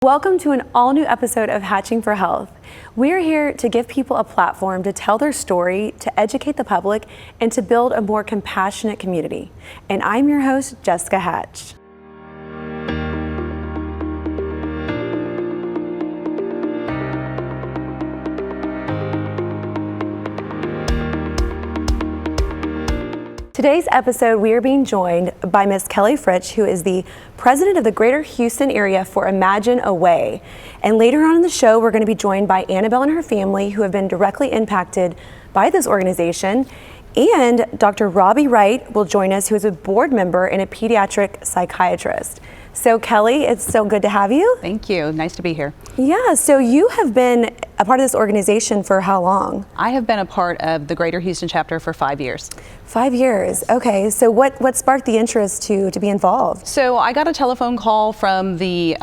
Welcome to an all-new episode of Hatching for Health. We're here to give people a platform to tell their story, to educate the public, and to build a more compassionate community. And I'm your host, Jessica Hatch. Today's episode, we are being joined by Ms. Kelly Fritsch, who is the president of the Greater Houston area for Imagine Away. And later on in the show, we're going to be joined by Annabella and her family, who have been directly impacted by this organization. And Dr. Robbie Wright will join us, who is a board member and a pediatric psychiatrist. So Kelly, it's so good to have you. Thank you. Nice to be here. Yeah, so you have been a part of this organization for how long? I have been a part of the Greater Houston chapter for 5 years. 5 years, okay. So what sparked the interest to be involved? So I got a telephone call from the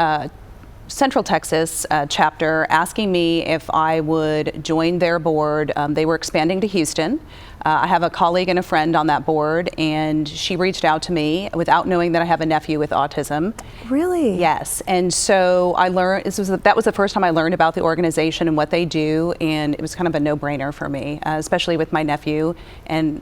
Central Texas chapter asking me if I would join their board. They were expanding to Houston. I have a colleague and a friend on that board, and she reached out to me without knowing that I have a nephew with autism. Really? Yes, and so I learned, that was the first time I learned about the organization and what they do, and it was kind of a no-brainer for me, especially with my nephew and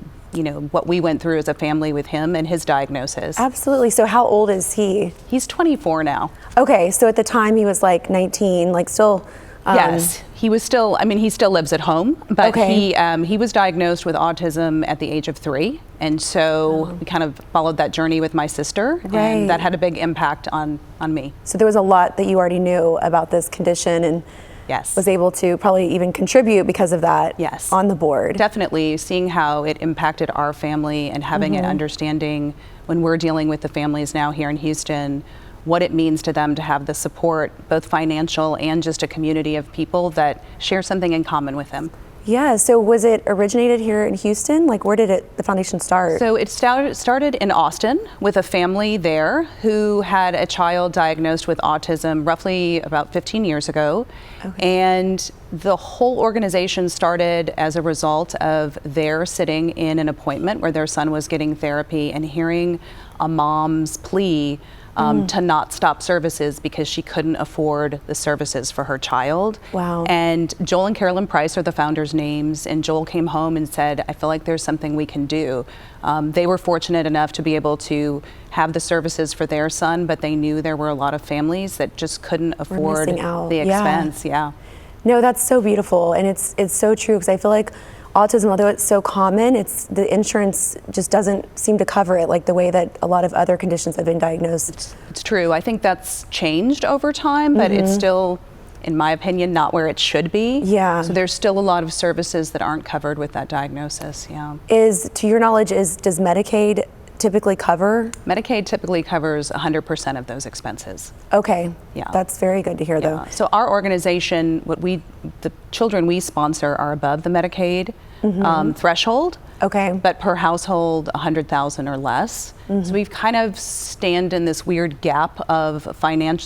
what we went through as a family with him and his diagnosis. Absolutely. So how old is he? He's 24 now. Okay, so at the time he was like 19, like still... Yes, he was still, he still lives at home, but okay. He was diagnosed with autism at the age of 3. And so we kind of followed that journey with my sister, and that had a big impact on me. So there was a lot that you already knew about this condition and was able to probably even contribute because of that on the board. Definitely, seeing how it impacted our family and having an understanding when we're dealing with the families now here in Houston, what it means to them to have the support, both financial and just a community of people that share something in common with them. Yeah, so was it originated here in Houston? Like where did the foundation start? So it started in Austin with a family there who had a child diagnosed with autism roughly about 15 years ago. Okay. And the whole organization started as a result of their sitting in an appointment where their son was getting therapy and hearing a mom's plea to not stop services because she couldn't afford the services for her child. Wow. And Joel and Carolyn Price are the founders' names, and Joel came home and said, I feel like there's something we can do. They were fortunate enough to be able to have the services for their son, but they knew there were a lot of families that just couldn't afford the expense. Yeah. No, that's so beautiful, and it's so true, because I feel like autism, although it's so common, the insurance just doesn't seem to cover it like the way that a lot of other conditions have been diagnosed. It's true. I think that's changed over time, but it's still, in my opinion, not where it should be. Yeah. So there's still a lot of services that aren't covered with that diagnosis. Yeah. To your knowledge, does Medicaid typically cover? Medicaid typically covers 100% of those expenses. Okay. Yeah. That's very good to hear, though. So our organization, the children we sponsor are above the Medicaid threshold. Okay. But per household, 100,000 or less. So we've kind of stand in this weird gap of financial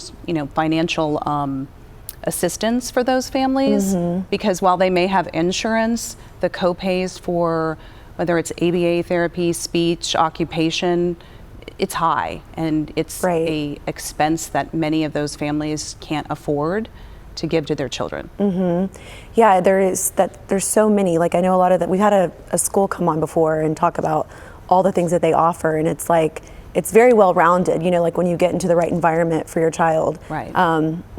assistance for those families, because while they may have insurance, the co-pays for whether it's ABA therapy, speech, occupation, it's high, and it's a expense that many of those families can't afford to give to their children. Yeah, there's so many. Like I know a lot of that. We've had a school come on before and talk about all the things that they offer, and it's like it's very well rounded. Like when you get into the right environment for your child. Right.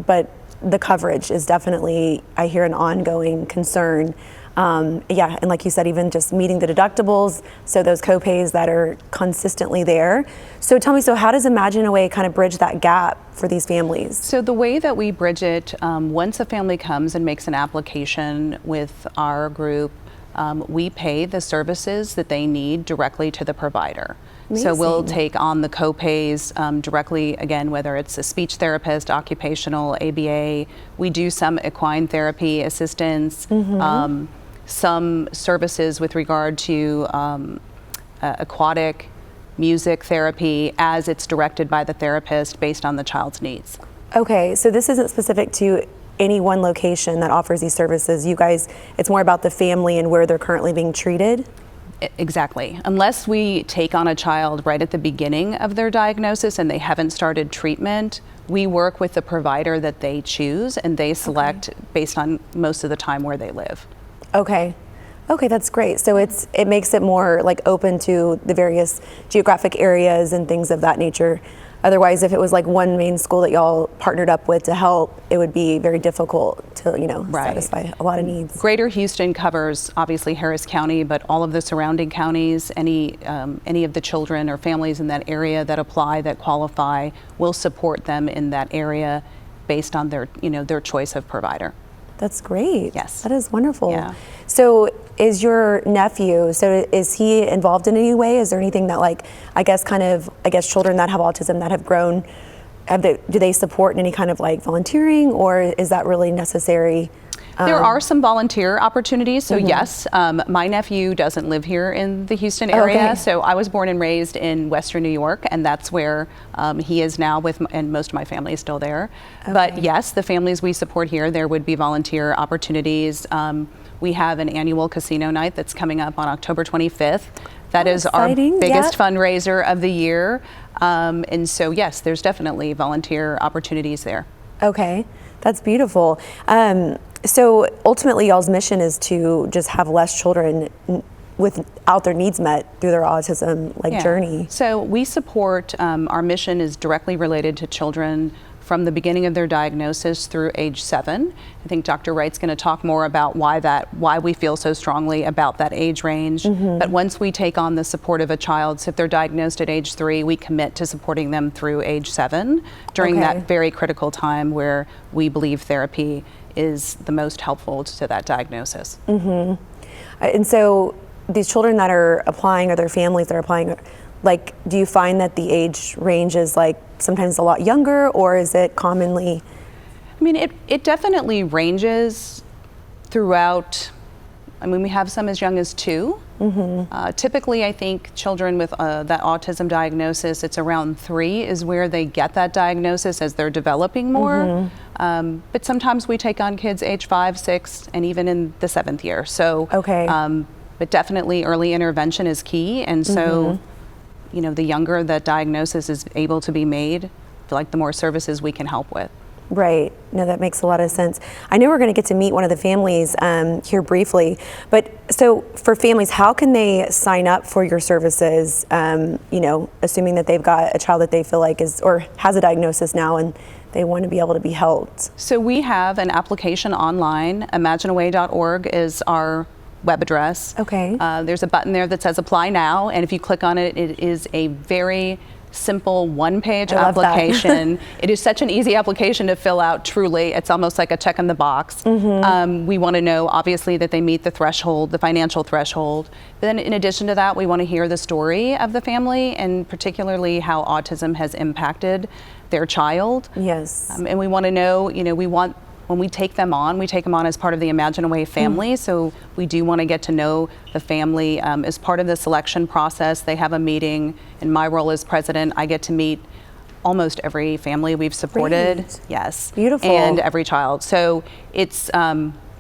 But the coverage is definitely, I hear, an ongoing concern. And like you said, even just meeting the deductibles, so those co-pays that are consistently there. So tell me, how does Imagine Away kind of bridge that gap for these families? So the way that we bridge it, once a family comes and makes an application with our group, we pay the services that they need directly to the provider. Amazing. So we'll take on the co-pays directly, again, whether it's a speech therapist, occupational, ABA. We do some equine therapy assistance, some services with regard to aquatic music therapy as it's directed by the therapist based on the child's needs. Okay, so this isn't specific to any one location that offers these services. You guys, it's more about the family and where they're currently being treated? Exactly. Unless we take on a child right at the beginning of their diagnosis and they haven't started treatment, we work with the provider that they choose, and they select based on most of the time where they live. Okay. Okay, that's great. So it makes it more like open to the various geographic areas and things of that nature. Otherwise, if it was like one main school that y'all partnered up with to help, it would be very difficult to, satisfy a lot of needs. Greater Houston covers obviously Harris County, but all of the surrounding counties, any of the children or families in that area that apply, that qualify, will support them in that area based on their choice of provider. That's great. Yes. That is wonderful. Yeah. So is your nephew, is he involved in any way? Is there anything that children that have autism that have grown, do they support in any kind of like volunteering, or is that really necessary? There are some volunteer opportunities. So yes, my nephew doesn't live here in the Houston area. Okay. So I was born and raised in Western New York, and that's where he is now and most of my family is still there. Okay. But yes, the families we support here, there would be volunteer opportunities. We have an annual casino night that's coming up on October 25th. That is exciting. Our biggest fundraiser of the year. And so yes, there's definitely volunteer opportunities there. Okay, that's beautiful. So ultimately, y'all's mission is to just have less children without their needs met through their autism journey. So we support, our mission is directly related to children from the beginning of their diagnosis through age 7. I think Dr. Wright's going to talk more about why we feel so strongly about that age range. But once we take on the support of a child, so if they're diagnosed at age 3, we commit to supporting them through age 7 during that very critical time where we believe therapy is the most helpful to that diagnosis. And so these children that are applying, or their families that are applying, do you find that the age range is sometimes a lot younger, or is it commonly? I mean, it definitely ranges throughout. I mean, we have some as young as 2. Typically, I think children with that autism diagnosis, it's around 3 is where they get that diagnosis as they're developing more. But sometimes we take on kids age 5, 6, and even in the 7th year. So, but definitely early intervention is key. And so, the younger that diagnosis is able to be made, the more services we can help with. Right. No, that makes a lot of sense. I know we're going to get to meet one of the families here briefly, but so for families, how can they sign up for your services, assuming that they've got a child that they feel like is or has a diagnosis now and they want to be able to be helped? So we have an application online. imagineaway.org is our web address. Okay. There's a button there that says apply now, and if you click on it, it is a very simple one-page application. It is such an easy application to fill out, truly. It's almost like a check in the box. We want to know, obviously, that they meet the threshold, the financial threshold. But then in addition to that, we want to hear the story of the family, and particularly how autism has impacted their child. Yes. And we want to know, when we take them on as part of the Imagine Away family. So we do want to get to know the family as part of the selection process. They have a meeting, and my role as president, I get to meet almost every family we've supported. Great. Yes. Beautiful. And every child. So it's,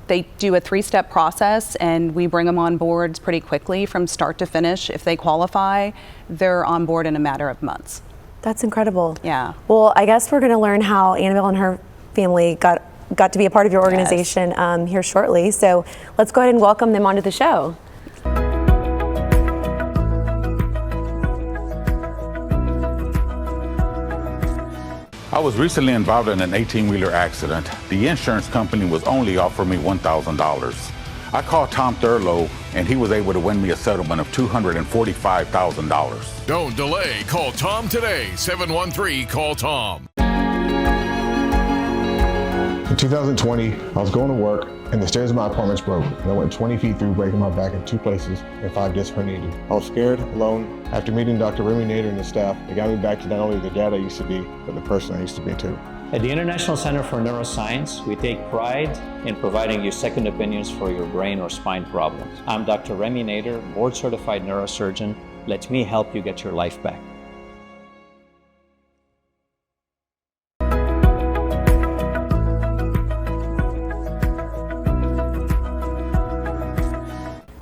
they do a 3-step process, and we bring them on board pretty quickly from start to finish. If they qualify, they're on board in a matter of months. That's incredible. Yeah. Well, I guess we're going to learn how Annabelle and her family got to be a part of your organization here shortly. So let's go ahead and welcome them onto the show. I was recently involved in an 18-wheeler accident. The insurance company was only offering me $1,000. I called Tom Thurlow, and he was able to win me a settlement of $245,000. Don't delay. Call Tom today. 713-CALL-TOM. In 2020, I was going to work and the stairs of my apartment broke, and I went 20 feet through, breaking my back in 2 places and 5 discs herniated. I was scared, alone. After meeting Dr. Robbie Wright and his staff, it got me back to not only the dad I used to be, but the person I used to be too. At the International Center for Neuroscience, we take pride in providing you second opinions for your brain or spine problems. I'm Dr. Remy Nader, board-certified neurosurgeon. Let me help you get your life back.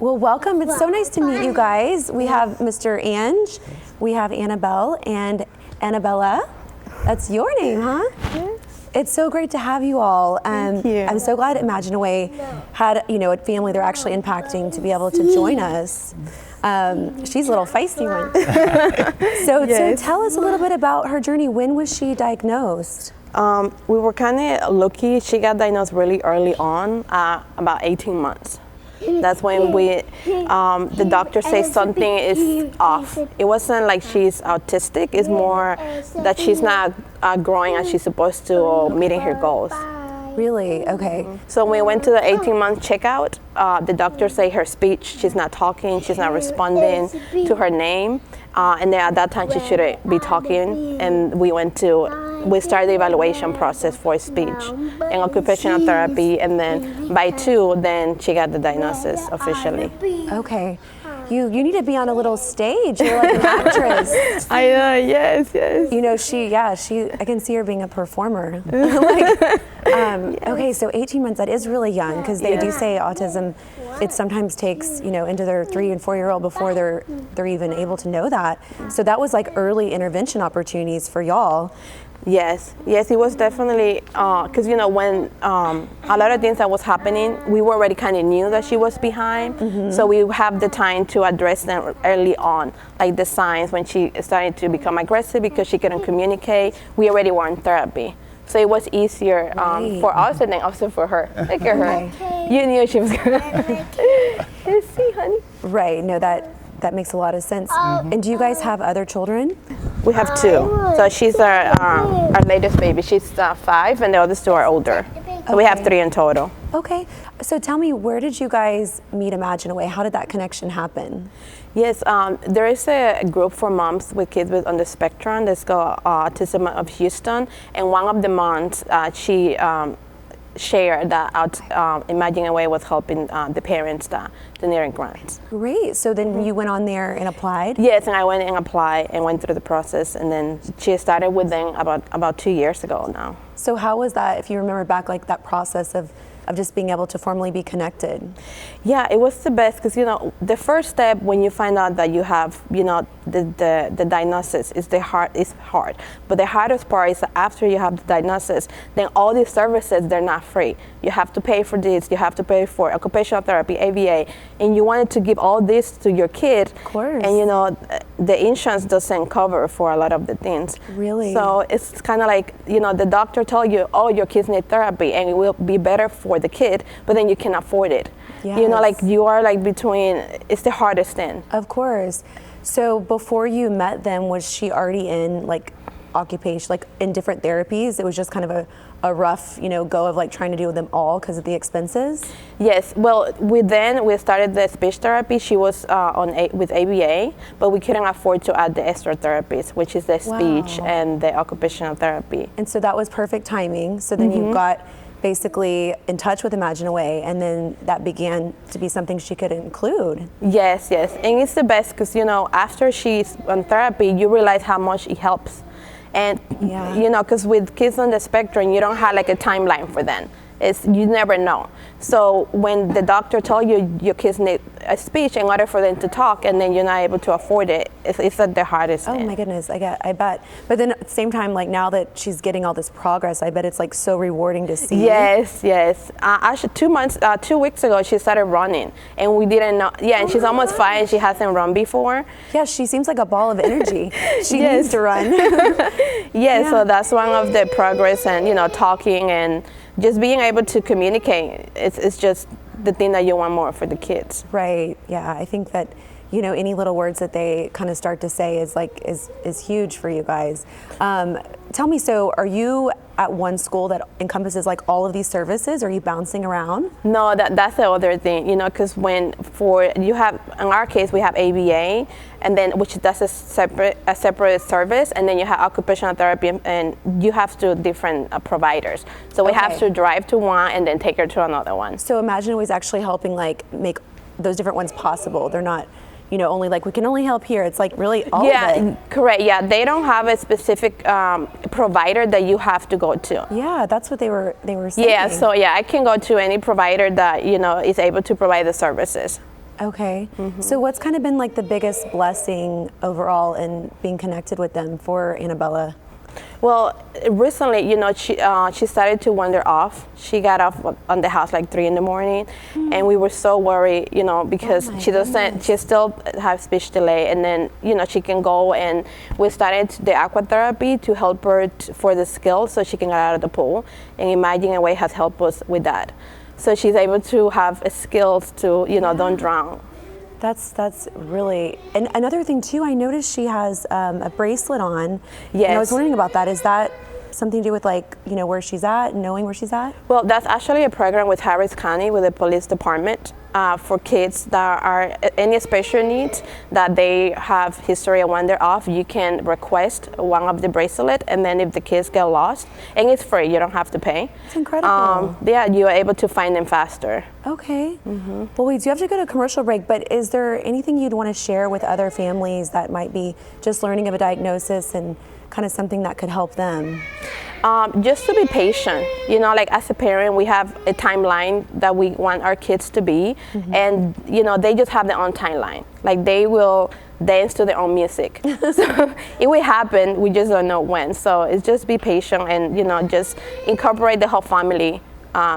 Well, welcome. It's so nice to meet you guys. We have Mr. Ange, we have Annabelle and Annabella. That's your name, huh? Yes. It's so great to have you all. Thank you. I'm so glad Imagine Away had, a family they're actually impacting to be able to join us. She's a little feisty one. So tell us a little bit about her journey. When was she diagnosed? We were kind of lucky. She got diagnosed really early on, about 18 months. That's when the doctor says something is off. It wasn't like she's autistic. It's more that she's not growing as she's supposed to or meeting her goals. Really? Okay. So when we went to the 18-month checkout, the doctor said her speech, she's not talking, she's not responding to her name. And then at that time she shouldn't be talking. And we started the evaluation process for speech and occupational therapy. And then by 2, then she got the diagnosis officially. Okay. You need to be on a little stage. You're like an actress. I know, yes. I can see her being a performer. Okay, so 18 months, that is really young, because they do say autism, it sometimes takes, into their 3 and 4-year-old before they're even able to know that. So that was like early intervention opportunities for y'all. Yes, it was definitely, because when a lot of things that was happening, we were already kind of knew that she was behind, so we have the time to address them early on, like the signs when she started to become aggressive because she couldn't communicate. We already were in therapy, so it was easier for us and then also for her. Look at her. You knew she was going to see, honey. Right, no, that makes a lot of sense. And do you guys have other children? We have 2. So she's our latest baby. She's 5, and the other 2 are older. So we have 3 in total. Okay. So tell me, where did you guys meet Imagine Away? How did that connection happen? Yes, there is a group for moms with kids on the spectrum that's called Autism of Houston. And one of the moms, she shared that Imagine Away was helping the parents that needed grants. Great. So then you went on there and applied? Yes, and I went and applied and went through the process, and then she started with them about 2 years ago now. So how was that, if you remember back, like that process of just being able to formally be connected? Yeah, it was the best, because the first step when you find out that you have the diagnosis is hard, but the hardest part is that after you have the diagnosis, then all these services, they're not free. You have to pay for this, you have to pay for occupational therapy, ABA, and you wanted to give all this to your kid. Of course. And the insurance doesn't cover for a lot of the things. Really? So it's kind of like, the doctor told you, oh, your kids need therapy and it will be better for the kid, but then you can afford it. Yes. Like you are like between, it's the hardest thing. Of course. So before you met them, was she already in like occupation, like in different therapies? It was just kind of a rough, go of like trying to do them all because of the expenses? Yes, well, we started the speech therapy. She was with ABA, but we couldn't afford to add the extra therapies, which is the speech and the occupational therapy. And so that was perfect timing. So then you got basically in touch with Imagine Away, and then that began to be something she could include. Yes, and it's the best because, after she's on therapy, you realize how much it helps. And, because with kids on the spectrum, you don't have like a timeline for them. You never know. So when the doctor told you your kids need a speech in order for them to talk, and then you're not able to afford it, it's the hardest thing. Oh my goodness, I bet. But then at the same time, like now that she's getting all this progress, I bet it's like so rewarding to see. Yes. Actually, 2 weeks ago, she started running, and we didn't know. Yeah, and she's almost 5, and she hasn't run before. Yeah, she seems like a ball of energy. She needs to run. Yeah, so that's one of the progress, and talking and just being able to communicate. It's just the thing that you want more for the kids. Right. Yeah. I think that any little words that they kind of start to say is huge for you guys. Tell me, so are you at one school that encompasses like all of these services? Are you bouncing around? No, that's the other thing, because in our case, we have ABA, and then that's a separate service, and then you have occupational therapy, and you have to different providers. So we have to drive to one and then take her to another one. So Imagine Away is actually helping like make those different ones possible. They're not only like we can only help here. It's like really all of it. Yeah, correct. Yeah, they don't have a specific provider that you have to go to. Yeah, that's what they were saying. Yeah, so I can go to any provider that is able to provide the services. Okay. So what's kind of been like the biggest blessing overall in being connected with them for Annabella? Well, recently, she started to wander off. She got off on the house like 3 in the morning, and we were so worried, because she still has speech delay, and then, she can go, and we started the aqua therapy to help her for the skills so she can get out of the pool, and Imagine Away has helped us with that. So she's able to have skills to, don't drown. That's really, and another thing too, I noticed she has a bracelet on. Yes. And I was wondering about that. Is that something to do with where she's at, knowing where she's at? Well, that's actually a program with Harris County, with the police department, for kids that are any special needs, that they have history of wander off. You can request one of the bracelet, and then if the kids get lost, and it's free, you don't have to pay. It's incredible. You're able to find them faster. Okay. Well, we do have to go to a commercial break, but is there anything you'd want to share with other families that might be just learning of a diagnosis and kind of something that could help them? Just to be patient, as a parent, we have a timeline that we want our kids to be, and they just have their own timeline. Like, they will dance to their own music. So it will happen, we just don't know when. So it's just be patient, and just incorporate the whole family,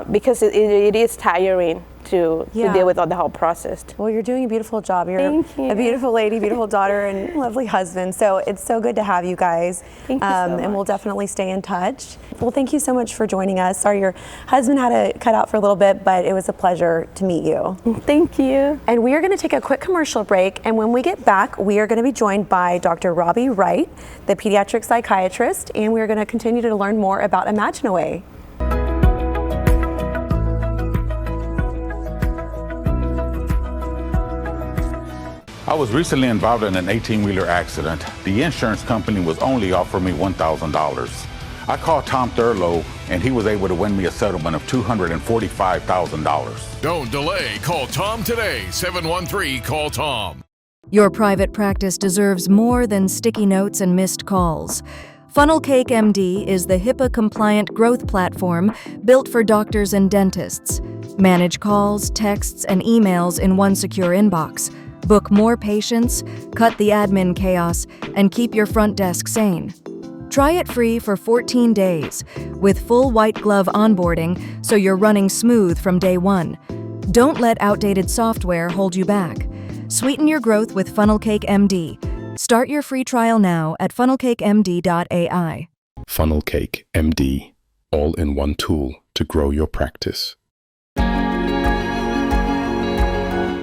because it is tiring to deal with all the whole process. Well, you're doing a beautiful job. You're a beautiful lady, beautiful daughter, and lovely husband. So it's so good to have you guys. Thank you so much. And we'll definitely stay in touch. Well, thank you so much for joining us. Sorry your husband had to cut out for a little bit, but it was a pleasure to meet you. Thank you. And we are going to take a quick commercial break, and when we get back, we are going to be joined by Dr. Robbie Wright, the pediatric psychiatrist, and we are going to continue to learn more about Imagine Away. I was recently involved in an 18-wheeler accident. The insurance company was only offering me $1,000. I called Tom Thurlow, and he was able to win me a settlement of $245,000. Don't delay. Call Tom today. 713-CALL-TOM. Your private practice deserves more than sticky notes and missed calls. Funnel Cake MD is the HIPAA-compliant growth platform built for doctors and dentists. Manage calls, texts, and emails in one secure inbox. Book more patients, cut the admin chaos, and keep your front desk sane. Try it free for 14 days with full white glove onboarding so you're running smooth from day one. Don't let outdated software hold you back. Sweeten your growth with Funnel Cake MD. Start your free trial now at funnelcakemd.ai. Funnel Cake MD, all-in-one tool to grow your practice.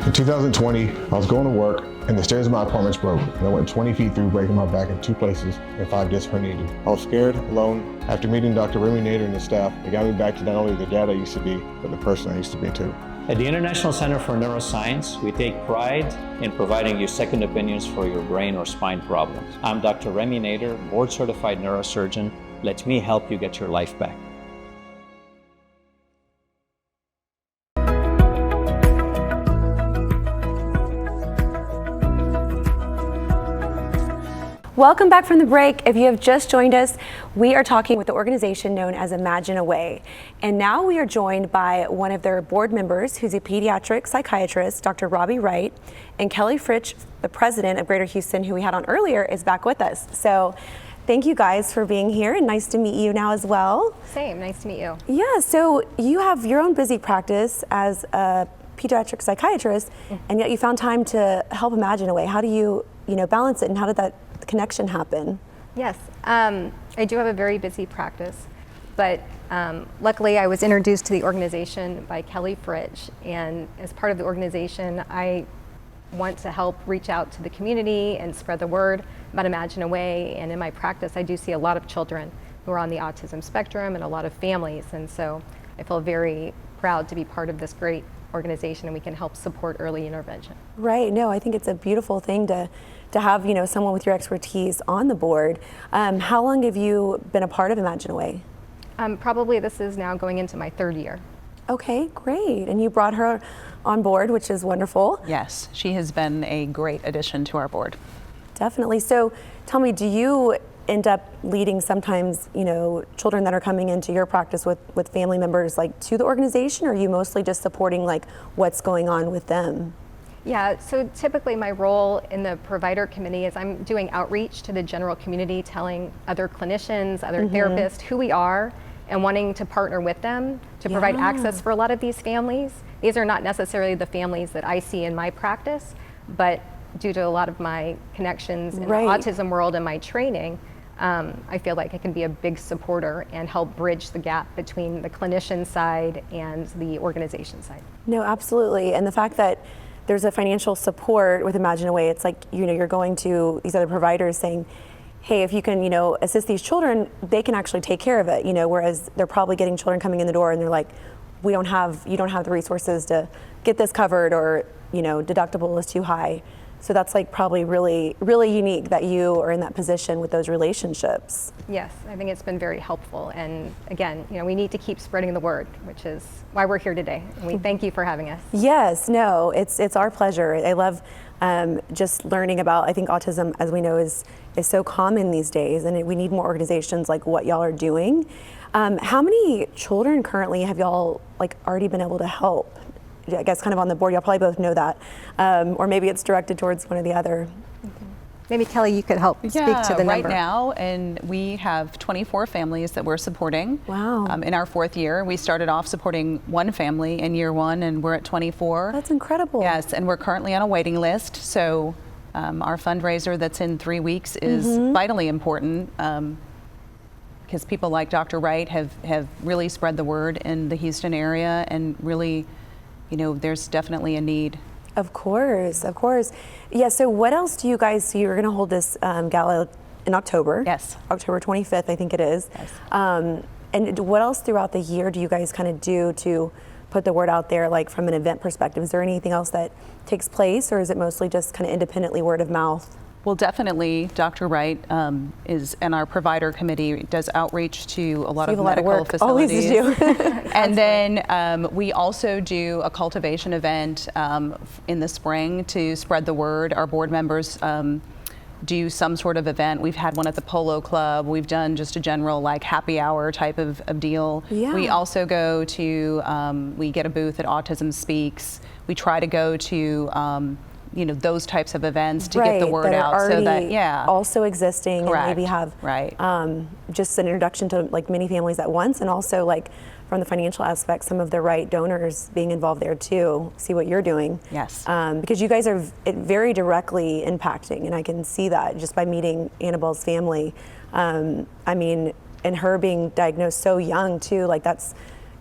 In 2020, I was going to work, and the stairs of my apartment broke, and I went 20 feet through, breaking my back in 2 places and 5 discs herniated. I was scared, alone. After meeting Dr. Remy Nader and his staff, it got me back to not only the dad I used to be, but the person I used to be too. At the International Center for Neuroscience, we take pride in providing you second opinions for your brain or spine problems. I'm Dr. Remy Nader, board-certified neurosurgeon. Let me help you get your life back. Welcome back from the break. If you have just joined us, we are talking with the organization known as Imagine Away. And now we are joined by one of their board members, who's a pediatric psychiatrist, Dr. Robbie Wright, and Kelly Fritsch, the president of Greater Houston, who we had on earlier, is back with us. So thank you guys for being here, and nice to meet you now as well. Same, nice to meet you. Yeah, so you have your own busy practice as a pediatric psychiatrist, and yet you found time to help Imagine Away. How do you balance it, and how did that connection happen? Yes, I do have a very busy practice, but luckily I was introduced to the organization by Kelly Fritsch, and as part of the organization I want to help reach out to the community and spread the word about Imagine Away. And in my practice I do see a lot of children who are on the autism spectrum and a lot of families, and so I feel very proud to be part of this great organization, and we can help support early intervention. Right, no, I think it's a beautiful thing to have someone with your expertise on the board. How long have you been a part of Imagine Away? Probably this is now going into my 3rd year. Okay, great. And you brought her on board, which is wonderful. Yes, she has been a great addition to our board. Definitely. So tell me, do you end up leading sometimes, children that are coming into your practice with family members to the organization, or are you mostly just supporting what's going on with them? Yeah, so typically my role in the provider committee is I'm doing outreach to the general community, telling other clinicians, other therapists who we are and wanting to partner with them to provide access for a lot of these families. These are not necessarily the families that I see in my practice, but due to a lot of my connections in the autism world and my training, I feel like I can be a big supporter and help bridge the gap between the clinician side and the organization side. No, absolutely. And the fact that there's a financial support with Imagine a Way, it's like, you're going to these other providers saying, hey, if you can, assist these children, they can actually take care of it, whereas they're probably getting children coming in the door and they're like, you don't have the resources to get this covered, or, deductible is too high. So that's like probably really, really unique that you are in that position with those relationships. Yes, I think it's been very helpful. And again, we need to keep spreading the word, which is why we're here today. And we thank you for having us. Yes, no, it's our pleasure. I love just learning about, I think autism, as we know, is so common these days, and we need more organizations like what y'all are doing. How many children currently have y'all already been able to help? I guess kind of on the board, y'all probably both know that, or maybe it's directed towards one or the other. Maybe Kelly, you could help speak to the number. Right now, and we have 24 families that we're supporting. Wow. In our 4th year, we started off supporting one family in year 1, and we're at 24. That's incredible. Yes, and we're currently on a waiting list. So our fundraiser that's in 3 weeks is vitally important, because people like Dr. Wright have really spread the word in the Houston area, and really, there's definitely a need. Of course, of course. Yeah, so what else do you guys, so you're going to hold this gala in October. Yes. October 25th, I think it is. Yes. And what else throughout the year do you guys kind of do to put the word out there, like from an event perspective? Is there anything else that takes place, or is it mostly just kind of independently word of mouth? Well, definitely, Dr. Wright is, and our provider committee does outreach to a lot of medical facilities. Always do. And then we also do a cultivation event in the spring to spread the word. Our board members do some sort of event. We've had one at the Polo Club. We've done just a general happy hour type of deal. Yeah. We also go to, we get a booth at Autism Speaks. We try to go to those types of events to get the word out, so that also existing. Correct. And maybe have just an introduction to many families at once, and also from the financial aspect, some of the right donors being involved there too. See what you're doing. Yes. Because you guys are very directly impacting, and I can see that just by meeting Annabelle's family. And her being diagnosed so young too, that's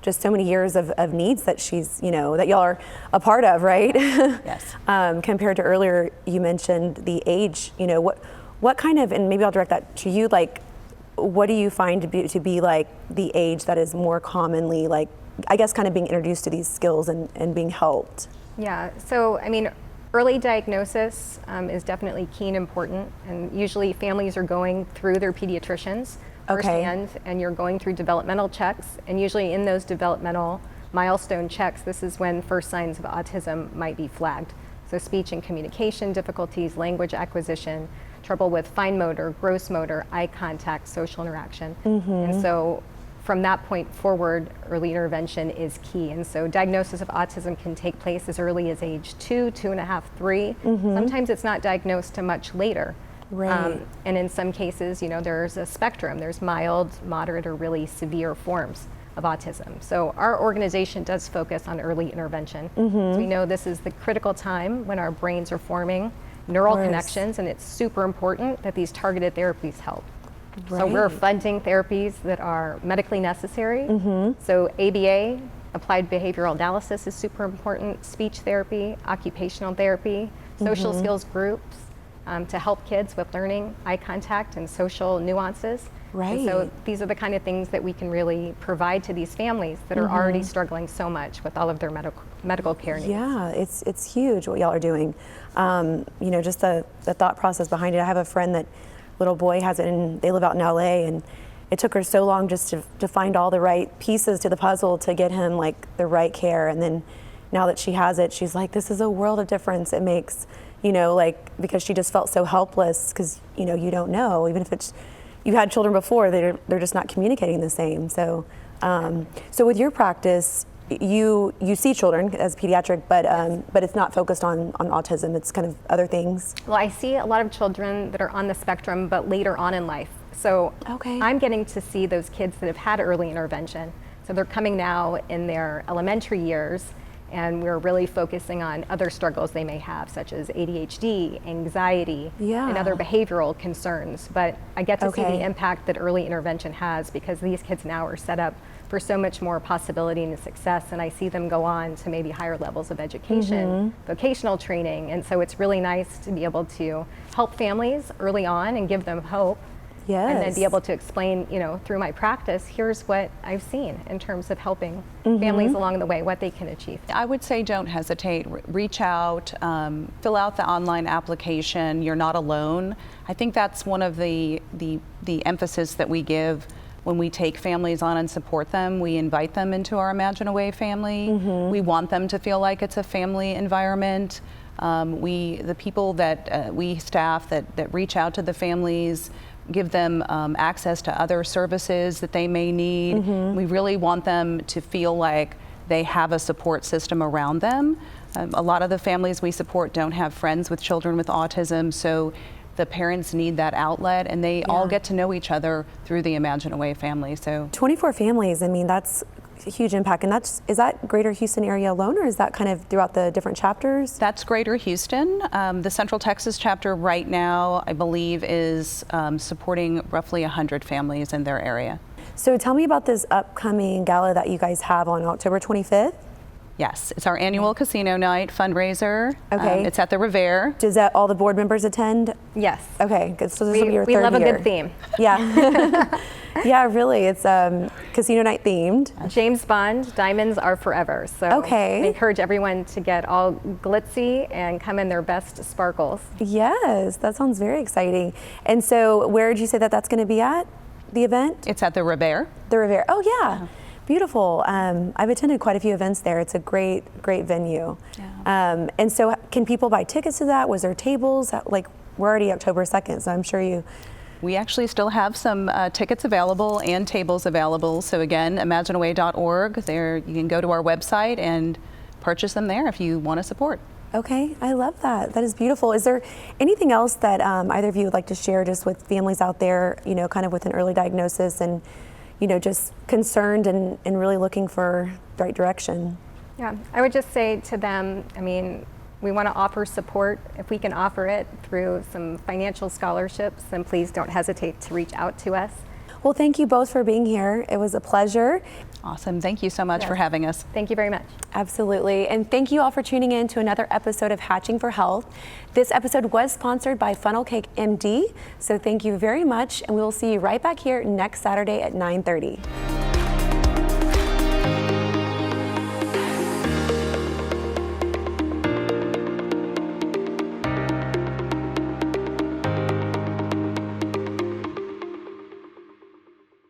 just so many years of needs that she's, that y'all are a part of, right? Yes. Compared to earlier, you mentioned the age, what kind of, and maybe I'll direct that to you, what do you find to be the age that is more commonly, I guess, kind of being introduced to these skills and being helped? Yeah, so, early diagnosis is definitely key and important, and usually families are going through their pediatricians firsthand, and you're going through developmental checks, and usually in those developmental milestone checks, this is when first signs of autism might be flagged. So speech and communication difficulties, language acquisition, trouble with fine motor, gross motor, eye contact, social interaction. And so from that point forward, early intervention is key. And so diagnosis of autism can take place as early as age 2, 2.5, 3. Sometimes it's not diagnosed till much later. Right. And in some cases, there's a spectrum. There's mild, moderate, or really severe forms of autism. So our organization does focus on early intervention. So we know this is the critical time when our brains are forming neural connections, and it's super important that these targeted therapies help. Right. So we're funding therapies that are medically necessary. So ABA, applied behavioral analysis, is super important. Speech therapy, occupational therapy, social skills groups, to help kids with learning, eye contact, and social nuances. Right. And so these are the kind of things that we can really provide to these families that are already struggling so much with all of their medical care needs. Yeah, it's huge what y'all are doing. Just the thought process behind it. I have a friend that little boy has it, and they live out in LA, and it took her so long just to find all the right pieces to the puzzle to get him the right care. And then now that she has it, she's like, this is a world of difference it makes. Because she just felt so helpless, because you don't know, even if you had children before, they're just not communicating the same. So so with your practice, you see children as pediatric, but it's not focused on autism. It's kind of other things. Well, I see a lot of children that are on the spectrum, but later on in life. So I'm getting to see those kids that have had early intervention. So they're coming now in their elementary years, and we're really focusing on other struggles they may have, such as ADHD, anxiety, and other behavioral concerns. But I get to see the impact that early intervention has, because these kids now are set up for so much more possibility and success, and I see them go on to maybe higher levels of education, vocational training, and so it's really nice to be able to help families early on and give them hope. And then be able to explain, through my practice, here's what I've seen in terms of helping families along the way, what they can achieve. I would say don't hesitate. Reach out, fill out the online application. You're not alone. I think that's one of the emphasis that we give when we take families on and support them. We invite them into our Imagine a Way family. We want them to feel like it's a family environment. The people that we staff that reach out to the families, give them access to other services that they may need. We really want them to feel like they have a support system around them. A lot of the families we support don't have friends with children with autism, so the parents need that outlet, and they all get to know each other through the Imagine a Way family. So 24 families, I mean, that's a huge impact. And is that Greater Houston area alone, or is that kind of throughout the different chapters? That's Greater Houston. The Central Texas chapter right now, I believe, is supporting roughly 100 families in their area. So tell me about this upcoming gala that you guys have on October 25th. Yes, it's our annual casino night fundraiser. Okay. It's at the Revere. Does that all the board members attend? Yes. Okay, good. So this will be your third year. We love a good theme. Yeah. Yeah, really. It's casino night themed. James Bond, diamonds are forever. So I encourage everyone to get all glitzy and come in their best sparkles. Yes, that sounds very exciting. And so where did you say that that's going to be at, the event? It's at the Revere. The Revere. Oh, yeah. Beautiful. I've attended quite a few events there. It's a great venue. Yeah. And so can people buy tickets to that? Was there tables? Like, we're already October 2nd, so I'm sure we actually still have some tickets available and tables available. So again, imagineaway.org. There, you can go to our website and purchase them there if you want to support. Okay, I love that. That is beautiful. Is there anything else that either of you would like to share just with families out there, kind of with an early diagnosis and just concerned and really looking for the right direction? Yeah, I would just say to them, we want to offer support. If we can offer it through some financial scholarships, then please don't hesitate to reach out to us. Well, thank you both for being here. It was a pleasure. Awesome. Thank you so much for having us. Thank you very much. Absolutely. And thank you all for tuning in to another episode of Hatching for Health. This episode was sponsored by Funnel Cake MD. So thank you very much. And we will see you right back here next Saturday at 9:30.